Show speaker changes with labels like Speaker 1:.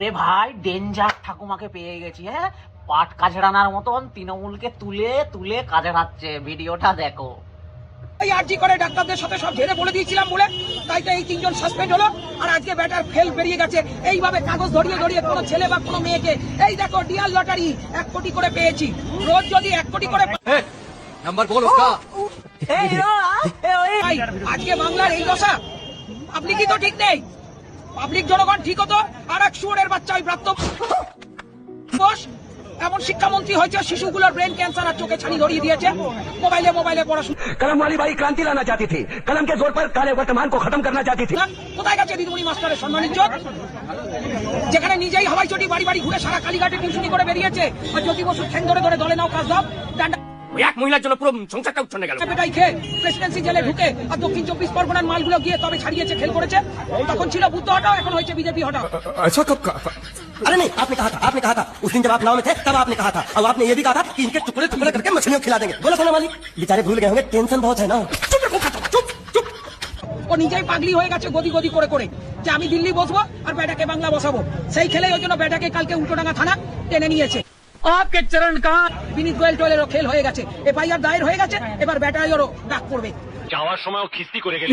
Speaker 1: রে ভাই ডেঞ্জার ঠাকুমাকে পেয়ে গেছি। হ্যাঁ, পাট কাজড়ানার মতন তৃণমূলকে তুলে তুলে কাজড়াচ্ছে। ভিডিওটা দেখো।
Speaker 2: এই আরজি করে ডাক্তারদের সাথে সব ঝেড়ে বলে দিয়েছিলাম বলে তাই তো এই তিনজন সাসপেন্ড হলো। আর আজকে ব্যাটার ফেল বেরিয়ে গেছে। এইভাবে কাগজ ধরিয়ে ধরিয়ে কোনো ছেলে বা কোনো মেয়েকে, এই দেখো ডিয়ার লটারি 1 কোটি করে পেয়েছি। রোজ যদি 1 কোটি করে
Speaker 3: नंबर बोल उसका।
Speaker 2: পাই, আজকে বাংলার এই দশা। পাবলিকই তো ঠিক নেই, পাবলিক জনগণ ঠিক হতো। আর এক শুয়োরের বাচ্চা ওই প্রাপ্ত বস এমন শিক্ষামন্ত্রী হয়েছে, শিশুগুলোর ব্রেন ক্যান্সার আর চোখে ছানি ধরিয়ে দিয়েছে। মোবাইলে মোবাইলে পড়াশোনা।
Speaker 4: कलम वाली बाई क्रांति लाना चाहती थी, कलम के जोर पर काले वर्तमान को खत्म करना चाहती थी।
Speaker 2: কোথায় গেছে দিদিমণি মাস্টারের সম্মান ইজ্জত? যেখানে নিজেই হাওয়াই চটি বাড়ি বাড়ি ঘুরে সারা কালীঘাটে টিউশনি করে বেরিয়েছে। আর জ্যোতি বসু ঠ্যাং ধরে ধরে দলে নাও কাজ দাও, ডান্ডা
Speaker 3: এক মহিলার জন্য পুরো সংসারটা উচ্ছন্নে গেল।
Speaker 2: পেটাই খেয়ে প্রেসিডেন্সি জেলে ঢুকে আর দক্ষিণ 24 পরগনার মালগুলো গিয়ে তবে ছাড়িয়েছে, খেল করেছে। তখন ছিল বুদ্ধ হটাও, এখন হয়েছে বিজেপি হটাও।
Speaker 3: ऐसा कब कहा था?
Speaker 5: अरे नहीं, आपने कहा था उस दिन जब आप नाव में थे तब आपने कहा था, और आपने ये भी कहा था कि इनके टुकड़े टुकड़े करके मछलियों को खिला देंगे। बोला सोना वाली बेचारे भूल गए होंगे, टेंशन बहुत है ना।
Speaker 2: ও নিজেই পাগলি হয়ে গেছে গদি গদি করে করে, যে আমি দিল্লি বসবো আর বেটাকে বাংলা বসাবো। সেই খেলেই ওই জন্য বেটাকে কালকে উল্টোডাঙ্গা থানা টেনে নিয়েছে। আপকে চরণ কাঁ বিনীত গোয়েল টোয়েলেরও খেল হয়ে গেছে, এফআইআর দায়ের হয়ে গেছে। এবার বেটাইয়েরও ডাক পড়বে।
Speaker 4: যাওয়ার সময় খিস্তি করে গেল।